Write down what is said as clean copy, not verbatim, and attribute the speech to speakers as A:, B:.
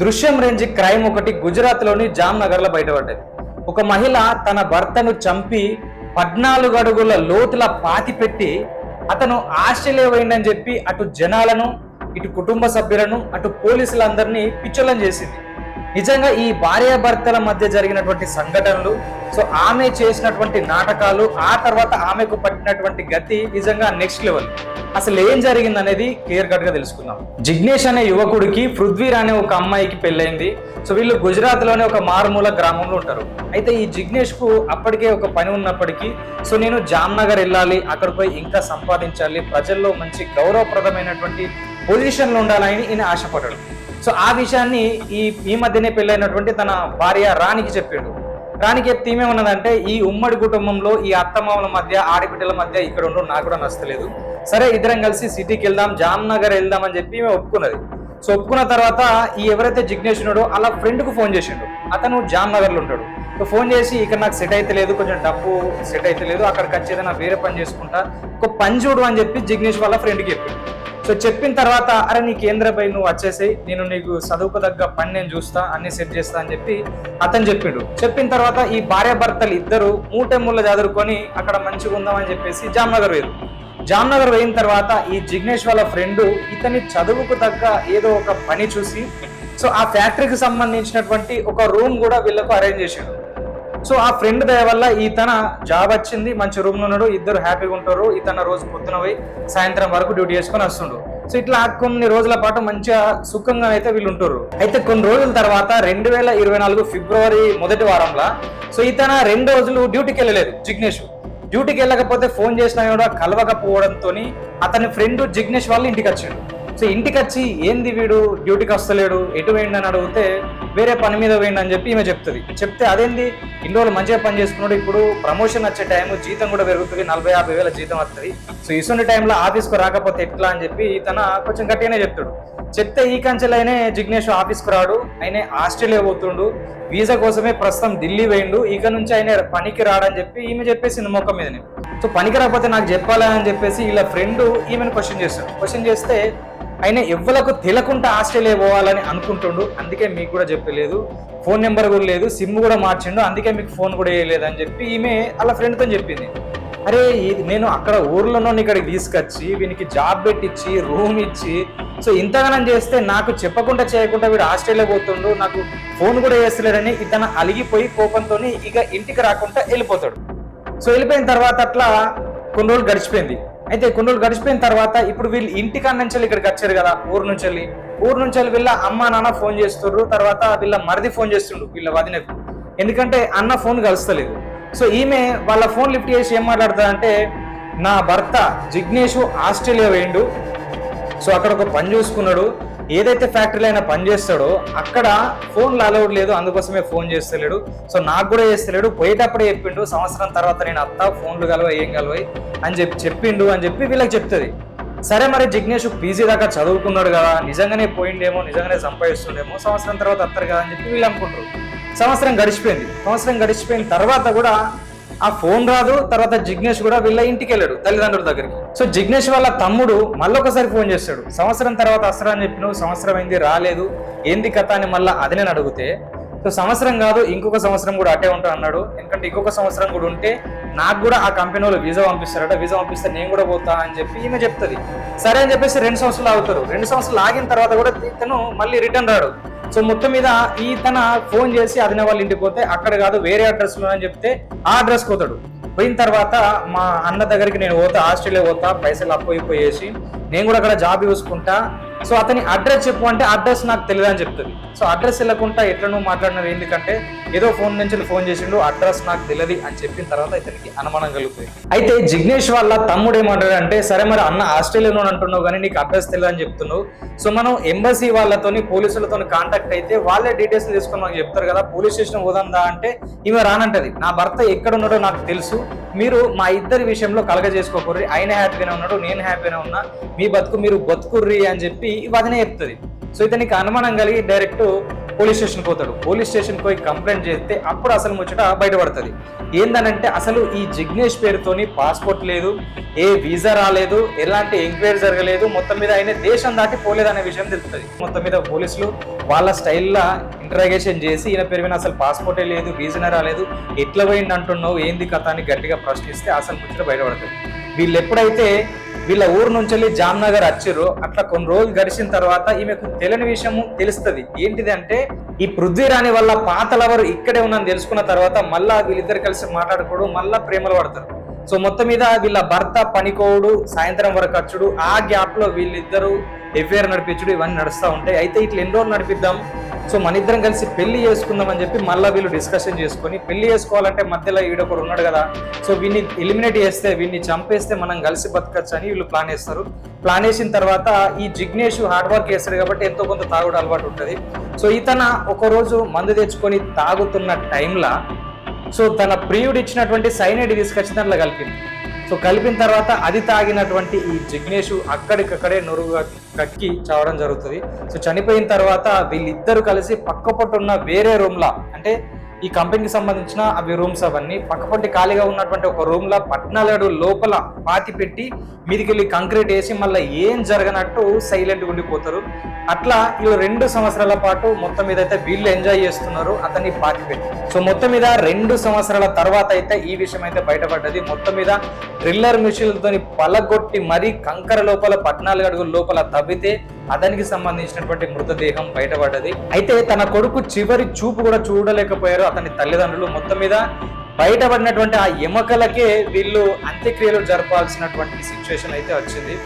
A: దృశ్యం range crime ఒకటి గుజరాత్లోని జామ్నగర్లో బయటపడ్డది. ఒక మహిళ తన భర్తను చంపి 14 అడుగుల లోతుల పాతి పెట్టి అతను ఆస్ట్రేలియా పోయిందని చెప్పి అటు జనాలను, ఇటు కుటుంబ సభ్యులను, అటు పోలీసులందరినీ పిచ్చోలం చేసింది. నిజంగా ఈ భార్యాభర్తల మధ్య జరిగినటువంటి సంఘటనలు, సో ఆమె చేసినటువంటి నాటకాలు, ఆ తర్వాత ఆమెకు పట్టినటువంటి గతి నిజంగా నెక్స్ట్ లెవెల్. అసలు ఏం జరిగింది అనేది క్లియర్ కట్ గా తెలుసుకుందాం. జిగ్నేష్ అనే యువకుడికి పృథ్వీర్ అనే ఒక అమ్మాయికి పెళ్ళైంది. సో వీళ్ళు గుజరాత్ లోనే ఒక మారుమూల గ్రామంలో ఉంటారు. అయితే ఈ జిగ్నేష్ కు అప్పటికే ఒక పని ఉన్నప్పటికీ సో నేను జామ్నగర్ వెళ్ళాలి, అక్కడ పోయి ఇంకా సంపాదించాలి, ప్రజల్లో మంచి గౌరవప్రదమైనటువంటి పొజిషన్లో ఉండాలని ఈయన ఆశపడ్డాడు. సో ఆ విషయాన్ని ఈ మధ్యనే పెళ్ళైనటువంటి తన భార్య రాణికి చెప్పిండు. రాణికి చెప్తే ఏమేమన్నదంటే, ఈ ఉమ్మడి కుటుంబంలో ఈ అత్తమామల మధ్య, ఆడబిడ్డల మధ్య ఇక్కడ ఉండు నాకు కూడా నచ్చలేదు, సరే ఇద్దరం కలిసి సిటీకి వెళ్దాం, జామ్నగర్ వెళ్దాం అని చెప్పి మేము ఒప్పుకున్నది. సో ఒప్పుకున్న తర్వాత ఈ ఎవరైతే జిగ్నేష్ ఉన్నాడో అలా ఫ్రెండ్కు ఫోన్ చేసిండు. అతను జామ్నగర్లో ఉంటాడు. సో ఫోన్ చేసి ఇక్కడ నాకు సెట్ అయితే లేదు, కొంచెం డబ్బు సెట్ అయితే లేదు, అక్కడికి వచ్చి ఏదైనా వేరే పని చేసుకుంటా, ఒక పని చూడు అని చెప్పి జిగ్నేష్ వాళ్ళ ఫ్రెండ్కి చెప్పిండు. సో చెప్పిన తర్వాత, అరే నీ కేంద్రపై నువ్వు వచ్చేసి నేను నీకు చదువుకు తగ్గ పని నేను చూస్తా, అన్ని సెట్ చేస్తా అని చెప్పి అతను చెప్పిండు. చెప్పిన తర్వాత ఈ భార్యాభర్తలు ఇద్దరు మూటెమ్ముళ్ళ చదువుకొని అక్కడ మంచిగా ఉందామని చెప్పేసి జామ్నగర్ వేరు. జామ్నగర్ పోయిన తర్వాత ఈ జిగ్నేష్ వాళ్ళ ఫ్రెండ్ ఇతని చదువుకు తగ్గ ఏదో ఒక పని చూసి సో ఆ ఫ్యాక్టరీకి సంబంధించినటువంటి ఒక రూమ్ కూడా వీళ్ళకు అరేంజ్ చేసాడు. సో ఆ ఫ్రెండ్ దయ వల్ల ఇతన జాబ్ వచ్చింది, మంచి రూమ్ లో ఉన్నాడు, ఇద్దరు హ్యాపీగా ఉంటారు. ఇతన రోజు పొద్దున పోయి సాయంత్రం వరకు డ్యూటీ చేసుకొని వస్తుండు. సో ఇట్లా కొన్ని రోజుల పాటు మంచిగా సుఖంగా అయితే వీళ్ళు ఉంటారు. అయితే కొన్ని రోజుల తర్వాత 2024 ఫిబ్రవరి మొదటి వారంలో సో ఇతన 2 రోజులు డ్యూటీకి వెళ్ళలేదు. జిగ్నేష్ డ్యూటీకి వెళ్ళకపోతే ఫోన్ చేసినా కూడా కలవకపోవడంతో అతని ఫ్రెండ్ జిగ్నేష్ వాళ్ళు ఇంటికి వచ్చాడు. సో ఇంటికి వచ్చి ఏంది వీడు డ్యూటీకి వస్తలేడు, ఎటు వేయండి అని అడిగితే వేరే పని మీద వేయండి అని చెప్పి ఈమె చెప్తుంది. చెప్తే అదేంది ఇన్ని రోజులు మంచిగా పని చేసుకున్నాడు, ఇప్పుడు ప్రమోషన్ వచ్చే టైం, జీతం కూడా పెరుగుతుంది, 40-50 వేల జీతం వస్తుంది, సో ఇటువంటి టైంలో ఆఫీస్కు రాకపోతే ఎట్లా అని చెప్పి తన కొంచెం గట్టిగానే చెప్తాడు. చెప్తే ఈ కంచెలైనే జిగ్నేష్ ఆఫీస్కు రాడు, ఆయన ఆస్ట్రేలియా పోతుండు, వీసా కోసమే ప్రస్తుతం ఢిల్లీ వేయండు, ఇక నుంచి ఆయన పనికి రాడని చెప్పి ఈమె చెప్పేసింది మొక్క మీదనే. సో పనికి రాకపోతే నాకు చెప్పాలని అని చెప్పేసి వీళ్ళ ఫ్రెండ్ ఈమెను క్వశ్చన్ చేస్తాడు. క్వశ్చన్ చేస్తే ఆయన ఎవ్వలకు తెలియకుండా ఆస్ట్రేలియా పోవాలని అనుకుంటుండు, అందుకే మీకు కూడా చెప్పలేదు, ఫోన్ నెంబర్ కూడా లేదు, సిమ్ కూడా మార్చిండు, అందుకే మీకు ఫోన్ కూడా వేయలేదు అని చెప్పి ఈమె వాళ్ళ ఫ్రెండ్తో చెప్పింది. అరే నేను అక్కడ ఊర్లోనో ఇక్కడికి తీసుకొచ్చి వీనికి జాబ్ పెట్టించి రూమ్ ఇచ్చి సో ఇంతగానం చేస్తే నాకు చెప్పకుండా చేయకుండా వీడు ఆస్ట్రేలియా పోతుండు, నాకు ఫోన్ కూడా చేస్తలేడని ఇతను అలిగిపోయి కోపంతో ఇక ఇంటికి రాకుండా వెళ్ళిపోతాడు. సో వెళ్ళిపోయిన తర్వాత అట్లా కొన్ని రోజులు గడిచిపోయింది. అయితే కొన్ని రోజులు గడిచిపోయిన తర్వాత ఇప్పుడు వీళ్ళు ఇంటికాడ నుంచి ఇక్కడికి వచ్చారు కదా, ఊరు నుంచి వీళ్ళ అమ్మ నాన్న ఫోన్ చేస్తున్నారు. తర్వాత వీళ్ళ మరిది ఫోన్ చేస్తుండ్రు వీళ్ళ వదినకు, ఎందుకంటే అన్న ఫోన్ కలుస్తలేదు. సో ఈమె వాళ్ళ ఫోన్ లిఫ్ట్ చేసి ఏం మాట్లాడుతుంది అంటే, నా భర్త జిగ్నేష్ ఆస్ట్రేలియా వేయండు, సో అక్కడ ఒక పని చూసుకున్నాడు, ఏదైతే ఫ్యాక్టరీలో అయినా పని చేస్తాడో అక్కడ ఫోన్లు అలౌడ్ లేదు, అందుకోసమే ఫోన్ చేస్తలేడు, సో నాకు కూడా చేస్తలేడు, పోయేటప్పుడే చెప్పిండు, సంవత్సరం తర్వాత నేను అత్త ఫోన్లు కలవ ఏం కలవాయి అని చెప్పిండు అని చెప్పి వీళ్ళకి చెప్తుంది. సరే మరి జిగ్నేష్ పీజీ దాకా చదువుకున్నాడు కదా, నిజంగానే పోయిండేమో, నిజంగానే సంపాదిస్తుండేమో, సంవత్సరం తర్వాత అత్తరు కదా అని చెప్పి వీళ్ళు అనుకుంటారు. సంవత్సరం గడిచిపోయిన తర్వాత కూడా ఆ ఫోన్ రాదు. తర్వాత జిగ్నేష్ కూడా వీళ్ళ ఇంటికి వెళ్ళాడు తల్లిదండ్రుల దగ్గరికి. సో జిగ్నేష్ వాళ్ళ తమ్ముడు మళ్ళొకసారి ఫోన్ చేస్తాడు, సంవత్సరం తర్వాత వస్తారా అని చెప్పినావు, సంవత్సరం అయింది రాలేదు, ఏంది కథ అని మళ్ళీ అది నేను అడిగితే, సో సంవత్సరం కాదు ఇంకొక సంవత్సరం కూడా అటే ఉంటా అన్నాడు, ఎందుకంటే ఇంకొక సంవత్సరం కూడా ఉంటే నాకు కూడా ఆ కంపెనీ వాళ్ళు వీసా పంపిస్తారట, వీసా పంపిస్తే నేను కూడా పోతా అని చెప్పి ఈమె చెప్తుంది. సరే అని చెప్పేసి 2 సంవత్సరాలు ఆగుతారు. 2 సంవత్సరాలు ఆగిన తర్వాత కూడా ఇతను మళ్ళీ రిటర్న్ రాడు. సో మొత్తం మీద తన ఫోన్ చేసి అదిన వాళ్ళ ఇంటికి పోతే అక్కడ కాదు వేరే అడ్రస్ లో అని చెప్తే ఆ అడ్రస్ పోతాడు. పోయిన తర్వాత మా అన్న దగ్గరికి నేను పోతా, ఆస్ట్రేలియా పోతా, పైసలు అప్పోయిపోయేసి నేను కూడా అక్కడ జాబ్ చూసుకుంటా, సో అతని అడ్రస్ చెప్పు అంటే అడ్రస్ నాకు తెలియదు అని చెప్తుంది. సో అడ్రస్ వెళ్ళకుండా ఎట్లా నువ్వు మాట్లాడినవి, ఎందుకంటే ఏదో ఫోన్ నుంచి ఫోన్ చేసిండు, అడ్రస్ నాకు తెలియదు అని చెప్పిన తర్వాత ఇతనికి అనుమానం కలుగుతుంది. అయితే జిగ్నేష్ వాళ్ళ తమ్ముడు ఏమంటాడంటే, సరే మరి అన్న ఆస్ట్రేలియాలో అంటున్నావు కానీ నీకు అడ్రస్ తెలియదు అని చెప్తున్నావు, సో మనం ఎంబసీ వాళ్ళతోని పోలీసులతో కాంటాక్ట్ అయితే వాళ్ళే డీటెయిల్స్ తీసుకొని మాకు చెప్తారు కదా, పోలీస్ స్టేషన్ పోదందా అంటే ఈమె రానంటది, నా భర్త ఎక్కడ ఉన్నాడో నాకు తెలుసు, మీరు మా ఇద్దరి విషయంలో కలగ చేసుకోకూర్రి, ఆయన హ్యాపీగానే ఉన్నాడు, నేను హ్యాపీగానే ఉన్నా, మీ బతుకు మీరు బతుకుర్రి అని చెప్పి వదినే చెప్తుంది. సో ఇతనికి అనుమానం కలిగి డైరెక్ట్ పోలీస్ స్టేషన్ పోతాడు. పోలీస్ స్టేషన్ పోయి కంప్లైంట్ చేస్తే అప్పుడు అసలు ముచ్చట బయటపడుతుంది. ఏందనంటే అసలు ఈ జిగ్నేష్ పేరుతోని పాస్పోర్ట్ లేదు, ఏ వీసా రాలేదు, ఎలాంటి ఎంక్వైరీ జరగలేదు, మొత్తం మీద ఆయన దేశం దాటి పోలేదనే విషయం తెలుస్తుంది. మొత్తం మీద పోలీసులు వాళ్ళ స్టైల్లో ఇంటరాగేషన్ చేసి ఈయన పేరు మీద అసలు పాస్పోర్టే లేదు, వీజనే రాలేదు, ఎట్లా పోయింది అంటున్నావు, ఏంది కథ అని గట్టిగా ప్రశ్నిస్తే అసలు ముచ్చట బయటపడుతుంది. వీళ్ళు ఎప్పుడైతే వీళ్ళ ఊరు నుంచి వెళ్ళి జామ్నగర్ వచ్చారో అట్లా కొన్ని రోజులు గడిచిన తర్వాత ఈమెకు తెలియని విషయము తెలుస్తుంది. ఏంటిది అంటే ఈ పృథ్వీరాణి వల్ల పాత లవర్ ఇక్కడే ఉందని తెలుసుకున్న తర్వాత మళ్ళా వీళ్ళిద్దరు కలిసి మాట్లాడుకోవడం, మళ్ళా ప్రేమలు పడతారు. సో మొత్తం మీద వీళ్ళ భర్త పనికోవుడు, సాయంత్రం వరకు వచ్చుడు, ఆ గ్యాప్ లో వీళ్ళిద్దరు ఎఫ్ఐఆర్ నడిపించుడు ఇవన్నీ నడుస్తూ ఉంటాయి. అయితే ఇట్లా ఎన్ని రోజులు నడిపిద్దాం, సో మన ఇద్దరం కలిసి పెళ్లి చేసుకుందాం అని చెప్పి మళ్ళీ వీళ్ళు డిస్కషన్ చేసుకొని, పెళ్లి చేసుకోవాలంటే మధ్యలో ఈడొకడు ఉన్నాడు కదా, సో వీడిని ఎలిమినేట్ చేస్తే, వీడిని చంపేస్తే మనం కలిసి బతకచ్చు అని వీళ్ళు ప్లాన్ చేస్తారు. ప్లాన్ చేసిన తర్వాత ఈ జిగ్నేష్ హార్డ్ వర్క్ చేస్తాడు కాబట్టి ఎంతో కొంత తాగుడు అలవాటు ఉంటుంది. సో ఇతను ఒకరోజు మందు తెచ్చుకొని తాగుతున్న టైంలో సో తన ప్రియుడు ఇచ్చినటువంటి సైనైడ్ తీసుకొచ్చి దాంట్లో కలిపింది. సో కలిపిన తర్వాత అది తాగినటువంటి ఈ జిగ్నేష్ అక్కడికక్కడే నొరుగు కక్కి చావడం జరుగుతుంది. సో చనిపోయిన తర్వాత వీళ్ళిద్దరు కలిసి పక్కపొట్టున్న వేరే రూమ్లా, అంటే ఈ కంపెనీకి సంబంధించిన అవి రూమ్స్ అవన్నీ పక్కపొట్టి ఖాళీగా ఉన్నటువంటి ఒక రూమ్ లా 14 లోపల పాతి పెట్టి మీదికి వెళ్ళి కంక్రీట్ వేసి మళ్ళీ ఏం జరగనట్టు సైలెంట్గా ఉండిపోతారు. అట్లా వీళ్ళు 2 సంవత్సరాల పాటు మొత్తం మీద అయితే వీళ్ళు ఎంజాయ్ చేస్తున్నారు అతన్ని పాతి పెట్టి. సో మొత్తం మీద 2 సంవత్సరాల తర్వాత అయితే ఈ విషయం అయితే బయటపడ్డది. మొత్తం మీద డ్రిల్లర్ మిషన్లతో పలగొట్టి మరీ కంకర లోపల 14 అడుగుల లోపల తవ్వితే అతనికి సంబంధించినటువంటి మృతదేహం బయటపడ్డది. అయితే తన కొడుకు చివరి చూపు కూడా చూడలేకపోయారు అతని తల్లిదండ్రులు. మొత్తం మీద బయటపడినటువంటి ఆ ఎముకలకే వీళ్ళు అంత్యక్రియలు జరపాల్సినటువంటి సిచ్యువేషన్ అయితే వచ్చింది.